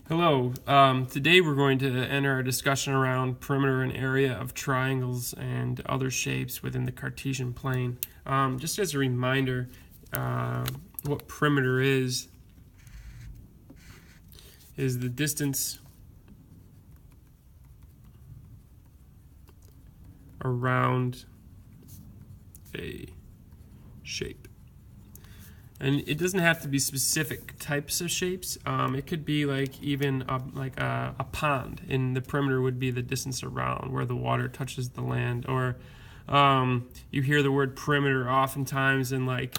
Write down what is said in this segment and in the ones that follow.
Hello. Today we're going to enter our discussion around perimeter and area of triangles and other shapes within the Cartesian plane. Just as a reminder, what perimeter is the distance around a shape. And it doesn't have to be specific types of shapes. It could be like even a pond, and the perimeter would be the distance around where the water touches the land. Or you hear the word perimeter oftentimes in like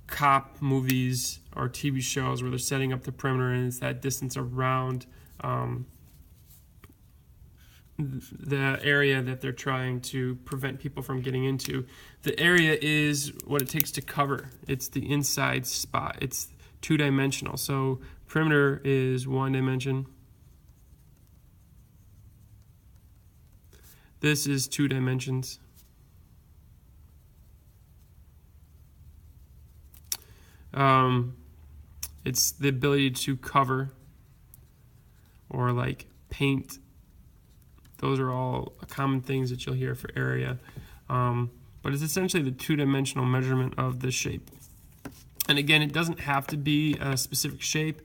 cop movies or TV shows where they're setting up the perimeter, and it's that distance around the area that they're trying to prevent people from getting into. The area is what it takes to cover. It's the inside spot. It's two-dimensional. So perimeter is one dimension. This is 2 dimensions. It's the ability to cover or like paint. Those are all common things that you'll hear for area. But it's essentially the two-dimensional measurement of the shape. And again, it doesn't have to be a specific shape,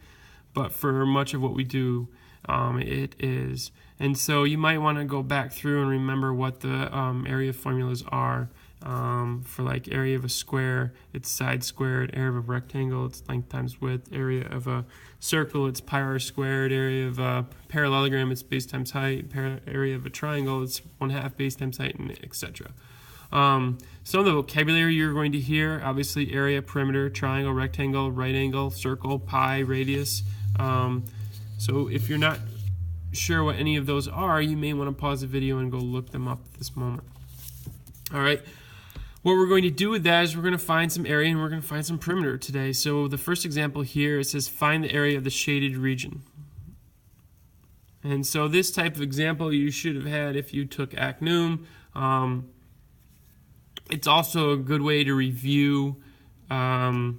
but for much of what we do, it is. And so you might want to go back through and remember what the area formulas are. For like area of a square, it's side squared. Area of a rectangle, it's length times width. Area of a circle, it's pi r squared. Area of a parallelogram, it's base times height. Area of a triangle, it's 1/2 base times height, and etc. Some of the vocabulary you're going to hear, obviously area, perimeter, triangle, rectangle, right angle, circle, pi, radius. So if you're not sure what any of those are, you may want to pause the video and go look them up at this moment. All right. What we're going to do with that is we're going to find some area and we're going to find some perimeter today. So the first example here, it says find the area of the shaded region. And so this type of example you should have had if you took Ac Num. It's also a good way to review how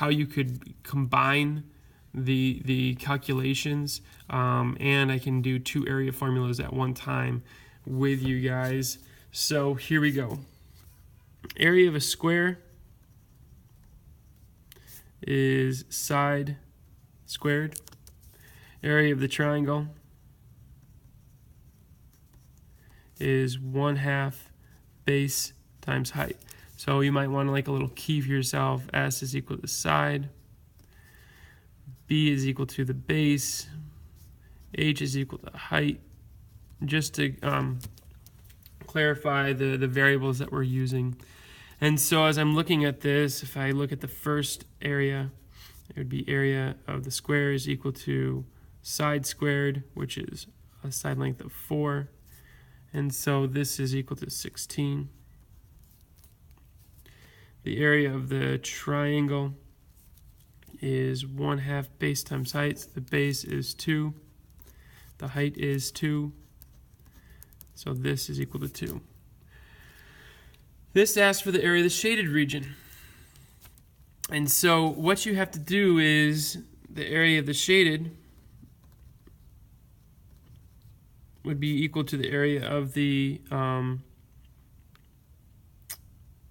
you could combine the calculations, and I can do 2 area formulas at one time with you guys. So here we go. Area of a square is side squared. Area of the triangle is 1/2 base times height. So you might want to like a little key for yourself. S is equal to side. B is equal to the base. H is equal to height. Just to clarify the variables that we're using. And so as I'm looking at this, if I look at the first area, it would be area of the square is equal to side squared, which is a side length of 4. And so this is equal to 16. The area of the triangle is 1/2 base times height. So the base is 2. The height is 2. So this is equal to 2. This asks for the area of the shaded region. And so what you have to do is the area of the shaded would be equal to the area of the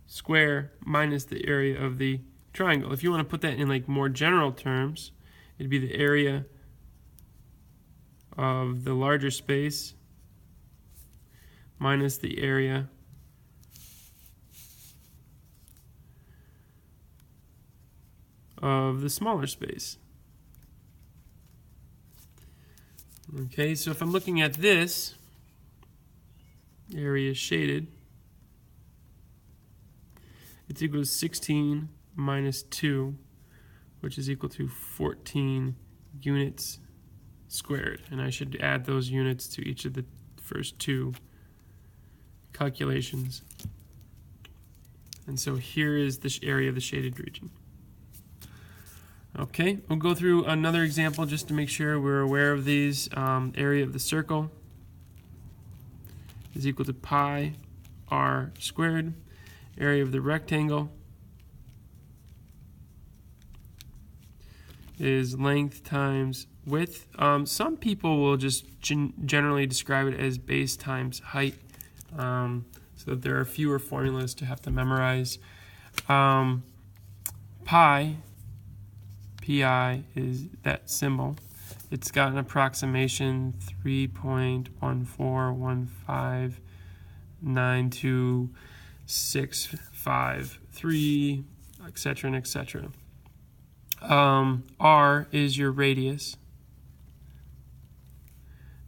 square minus the area of the triangle. If you want to put that in like more general terms, it'd be the area of the larger space minus the area of the smaller space. Okay, so if I'm looking at this, area shaded, it's equal to 16 minus 2, which is equal to 14 units squared. And I should add those units to each of the first 2 calculations. And so here is the area of the shaded region. Okay, we'll go through another example just to make sure we're aware of these. Area of the circle is equal to pi r squared. Area of the rectangle is length times width. Some people will just generally describe it as base times height, so that there are fewer formulas to have to memorize. Pi, pi is that symbol. It's got an approximation 3.141592653, etc. and etc. R is your radius,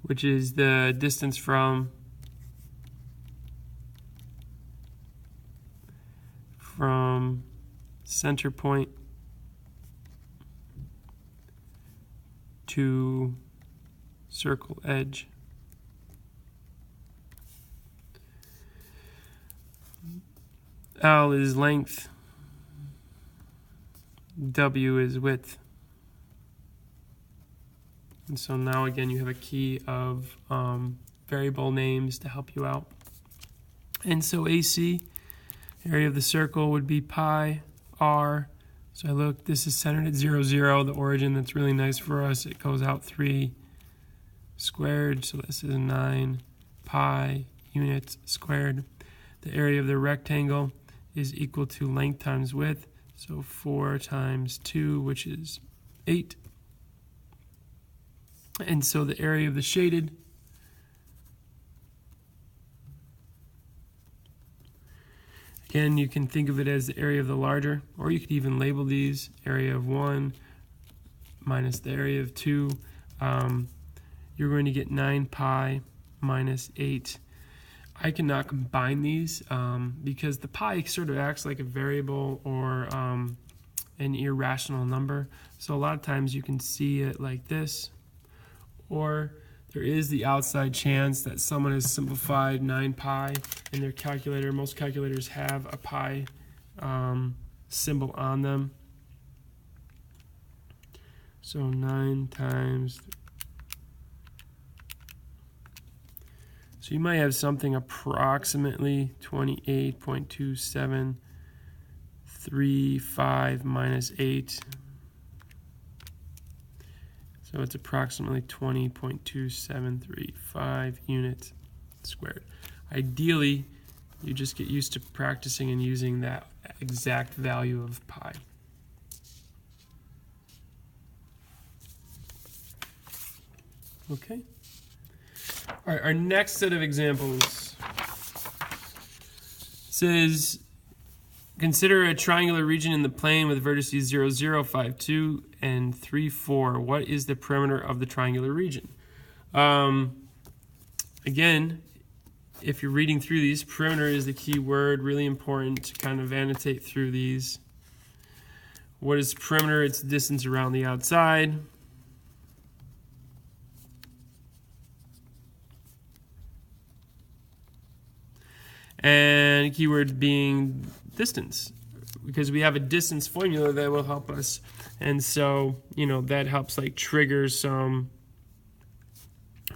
which is the distance from center point to circle edge. L is length. W is width. And so now again you have a key of variable names to help you out. And so AC, area of the circle, would be pi r. So I look, this is centered at 0, 0, the origin. That's really nice for us. It goes out 3 squared, so this is 9 pi units squared. The area of the rectangle is equal to length times width, so 4 times 2, which is 8. And so the area of the shaded again, you can think of it as the area of the larger, or you could even label these area of 1 minus the area of 2. You're going to get 9 pi minus 8. I cannot combine these because the pi sort of acts like a variable or an irrational number. So a lot of times you can see it like this, or there is the outside chance that someone has simplified 9 pi in their calculator. Most calculators have a pi symbol on them. So 9 times. So you might have something approximately 28.2735 minus 8. So it's approximately 20.2735 units squared. Ideally, you just get used to practicing and using that exact value of pi. Okay. All right, our next set of examples says, consider a triangular region in the plane with vertices 0, 0, 5, 2, and 3, 4. What is the perimeter of the triangular region? Again, if you're reading through these, perimeter is the key word, really important to kind of annotate through these. What is perimeter? It's the distance around the outside. And keyword being distance, because we have a distance formula that will help us. And so, that helps like trigger some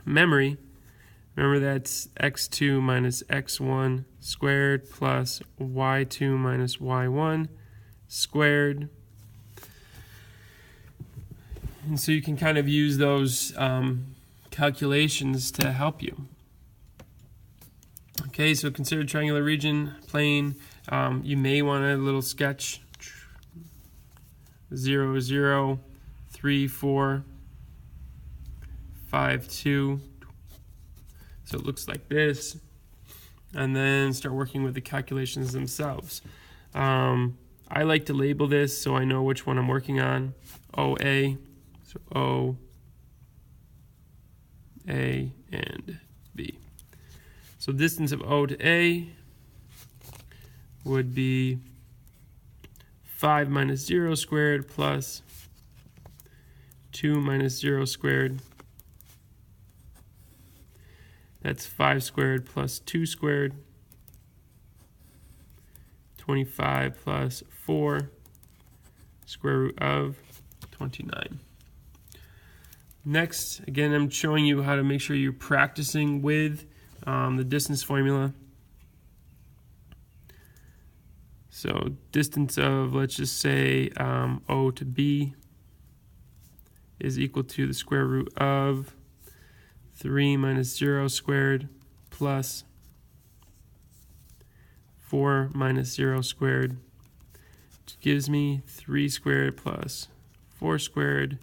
memory. Remember, that's x2 minus x1 squared plus y2 minus y1 squared. And so you can kind of use those calculations to help you. Okay, so consider triangular region, plane. You may want a little sketch. 0, 0, 3, 4, 5, 2. So it looks like this. And then start working with the calculations themselves. I like to label this so I know which one I'm working on. OA, so O, A, and B. So distance of O to A would be 5 minus 0 squared plus 2 minus 0 squared. That's 5 squared plus 2 squared. 25 plus 4 square root of 29. Next, again, I'm showing you how to make sure you're practicing with the distance formula. So distance of, let's just say, O to B is equal to the square root of 3 minus 0 squared plus 4 minus 0 squared, which gives me 3 squared plus 4 squared,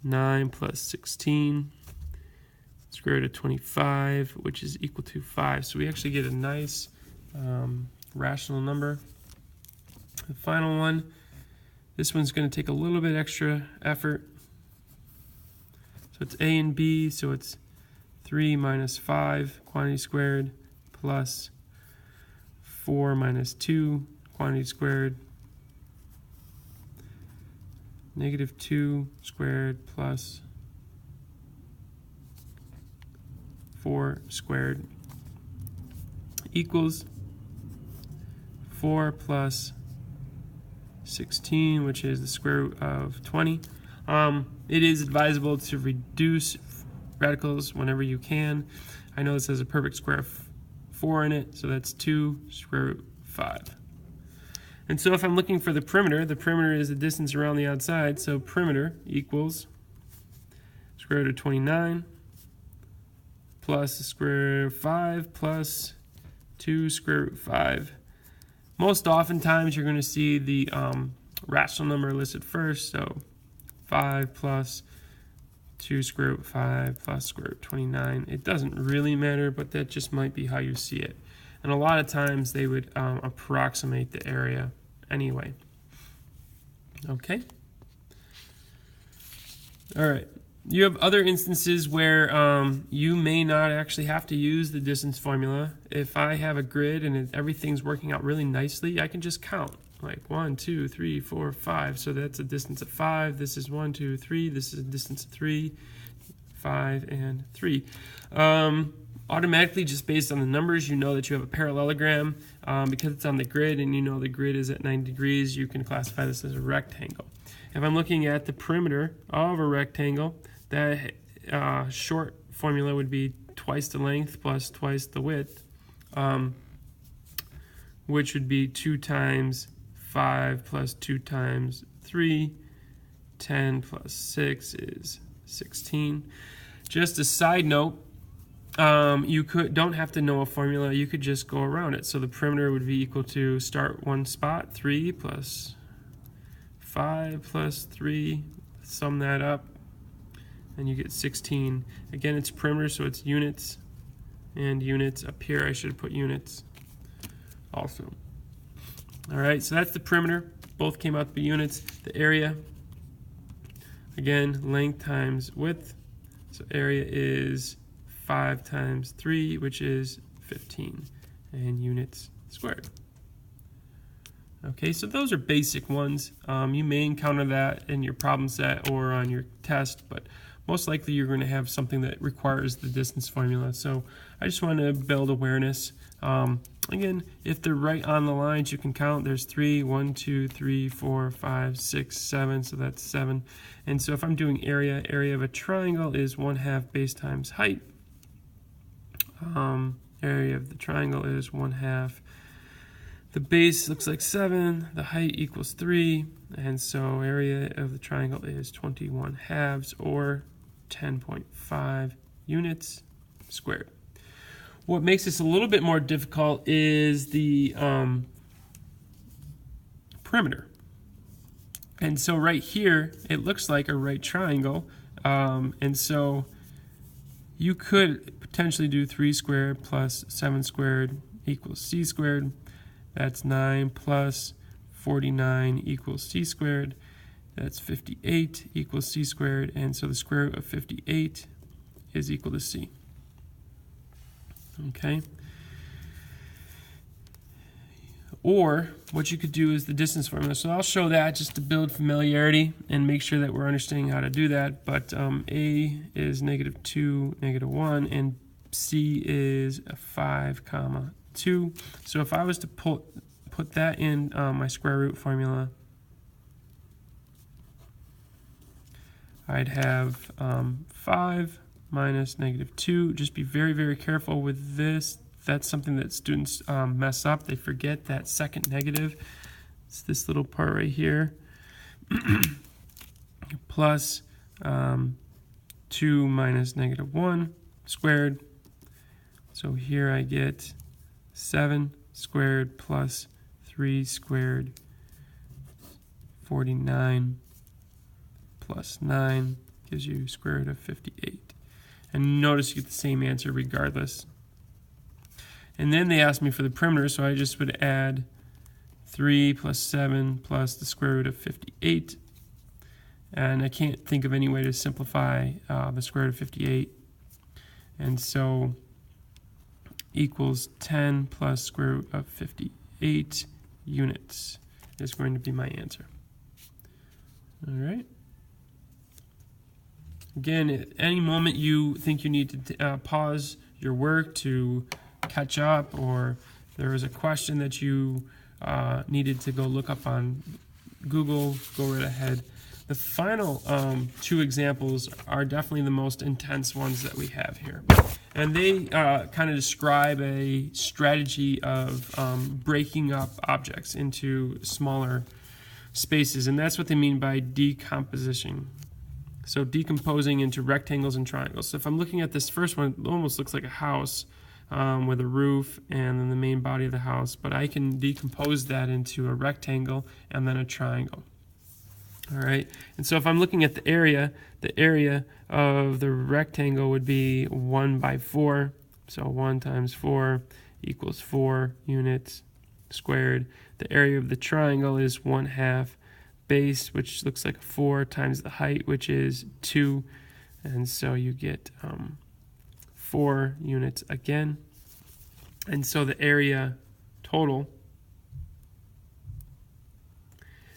9 plus 16, square root of 25, which is equal to 5. So we actually get a nice rational number. The final one, this one's going to take a little bit extra effort. So it's a and b, so it's 3 minus 5 quantity squared plus 4 minus 2 quantity squared, negative 2 squared plus 4 squared equals 4 plus 16, which is the square root of 20. It is advisable to reduce radicals whenever you can. I know this has a perfect square of 4 in it, so that's 2 square root 5. And so if I'm looking for the perimeter is the distance around the outside, so perimeter equals square root of 29 plus the square root of 5 plus 2 square root 5. Most oftentimes you're going to see the rational number listed first, so 5 plus 2 square root 5 plus square root 29. It doesn't really matter, but that just might be how you see it. And a lot of times they would approximate the area anyway. Okay. All right. You have other instances where you may not actually have to use the distance formula. If I have a grid and everything's working out really nicely, I can just count. Like 1, 2, 3, 4, 5. So that's a distance of 5. This is 1, 2, 3. This is a distance of 3, 5, and 3. Automatically, just based on the numbers, you know that you have a parallelogram. Because it's on the grid and you know the grid is at 90 degrees, you can classify this as a rectangle. If I'm looking at the perimeter of a rectangle, that short formula would be twice the length plus twice the width, which would be 2 times 5 plus 2 times 3. 10 plus 6 is 16. Just a side note, you don't have to know a formula. You could just go around it. So the perimeter would be equal to start one spot, 3 plus 5 plus 3. Sum that up, and you get 16. Again, it's perimeter, so it's units and units. Up here, I should have put units also. All right, so that's the perimeter. Both came out to be units. The area, again, length times width. So area is 5 times 3, which is 15, and units squared. Okay, so those are basic ones. You may encounter that in your problem set or on your test, but most likely you're going to have something that requires the distance formula. So I just want to build awareness. Again, if they're right on the lines, you can count. There's 3, 1, 2, 3, 4, 5, 6, 7, so that's 7. And so if I'm doing area of a triangle is 1/2 base times height. Area of the triangle is 1/2. The base looks like 7, the height equals 3, and so area of the triangle is 21/2 or 10.5 units squared. What makes this a little bit more difficult is the perimeter. And so right here, it looks like a right triangle, and so you could potentially do 3 squared plus 7 squared equals c squared. That's 9 plus 49 equals c squared. That's 58 equals c squared. And so the square root of 58 is equal to c. Okay. Or what you could do is the distance formula. So I'll show that just to build familiarity and make sure that we're understanding how to do that. But a is -2, -1, and c is 5, 2. So if I was to put that in my square root formula, I'd have 5 minus -2. Just be very, very careful with this. That's something that students mess up. They forget that second negative. It's this little part right here. plus 2 minus -1 squared. So here I get 7 squared plus 3 squared, 49 plus 9 gives you square root of 58. And notice you get the same answer regardless. And then they asked me for the perimeter, so I just would add 3 plus 7 plus the square root of 58. And I can't think of any way to simplify the square root of 58. And so equals 10 plus square root of 58 units is going to be my answer. All right. Again, at any moment you think you need to pause your work to catch up, or there was a question that you needed to go look up on Google, go right ahead. The final two examples are definitely the most intense ones that we have here. And they kind of describe a strategy of breaking up objects into smaller spaces, and that's what they mean by decomposition. So decomposing into rectangles and triangles. So if I'm looking at this first one, it almost looks like a house with a roof and then the main body of the house, but I can decompose that into a rectangle and then a triangle. All right, and so if I'm looking at the area of the rectangle would be 1 by 4. So 1 times 4 equals 4 units squared. The area of the triangle is 1/2 base, which looks like 4 times the height, which is 2. And so you get 4 units again. And so the area total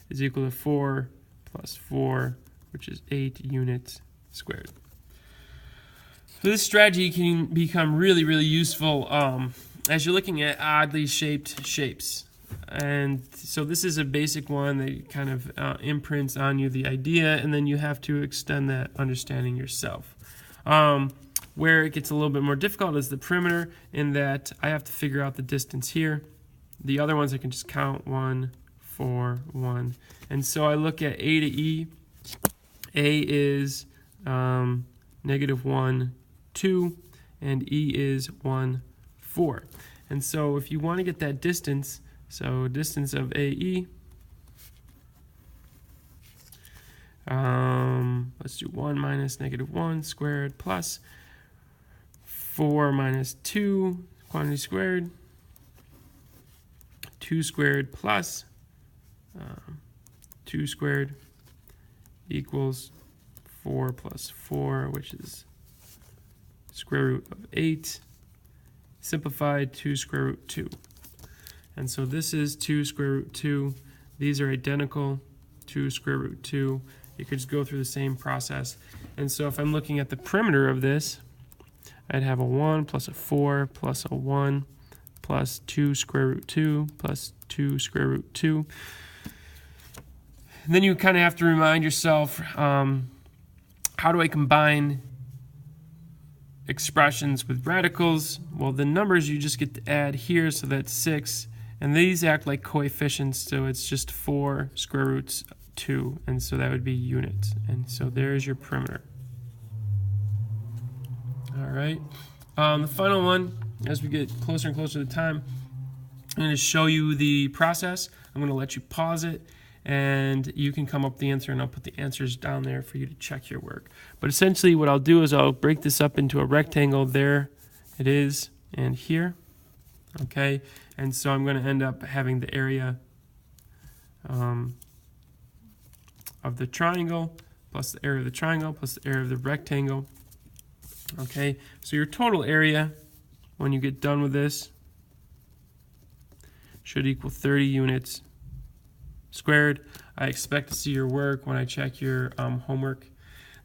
is equal to 4 plus 4, which is 8 units squared. So this strategy can become really, really useful as you're looking at oddly shaped shapes. And so this is a basic one that kind of imprints on you the idea, and then you have to extend that understanding yourself. Where it gets a little bit more difficult is the perimeter, in that I have to figure out the distance here. The other ones I can just count 1, 4, 1. And so I look at A to E. A is -1, 2, and E is 1, 4. And so if you want to get that distance, so distance of AE, let's do 1 minus -1 squared plus 4 minus 2, quantity squared, 2 squared plus 2 squared equals 4 plus 4, which is square root of 8. Simplified, 2 square root 2. And so this is 2 square root 2. These are identical, 2 square root 2. You could just go through the same process. And so if I'm looking at the perimeter of this, I'd have a 1 plus a 4 plus a 1 plus 2 square root 2 plus 2 square root 2. And then you kind of have to remind yourself, how do I combine expressions with radicals? Well, the numbers you just get to add here, so that's 6. And these act like coefficients, so it's just 4 square roots 2. And so that would be units. And so there's your perimeter. All right. The final one, as we get closer and closer to the time, I'm going to show you the process. I'm going to let you pause it, and you can come up with the answer, and I'll put the answers down there for you to check your work. But essentially what I'll do is I'll break this up into a rectangle. There it is, and here. Okay, and so I'm going to end up having the area of the triangle plus the area of the triangle plus the area of the rectangle. Okay, so your total area when you get done with this should equal 30 units squared. I expect to see your work when I check your homework.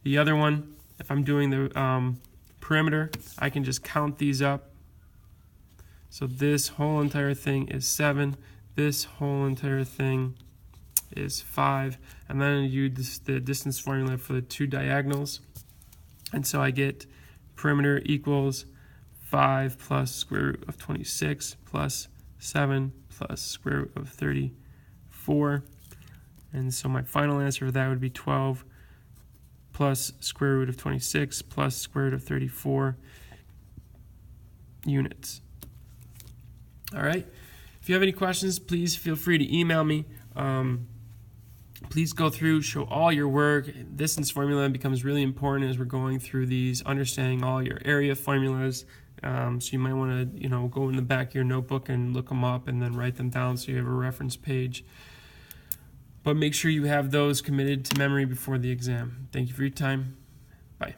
The other one, if I'm doing the perimeter, I can just count these up. So this whole entire thing is 7. This whole entire thing is 5. And then I use the distance formula for the two diagonals. And so I get perimeter equals 5 plus square root of 26 plus 7 plus square root of 34. And so my final answer for that would be 12 plus square root of 26 plus square root of 34 units. All right. If you have any questions, please feel free to email me. Please go through, show all your work. Distance formula becomes really important as we're going through these, understanding all your area formulas. So you might want to, go in the back of your notebook and look them up and then write them down so you have a reference page. But make sure you have those committed to memory before the exam. Thank you for your time. Bye.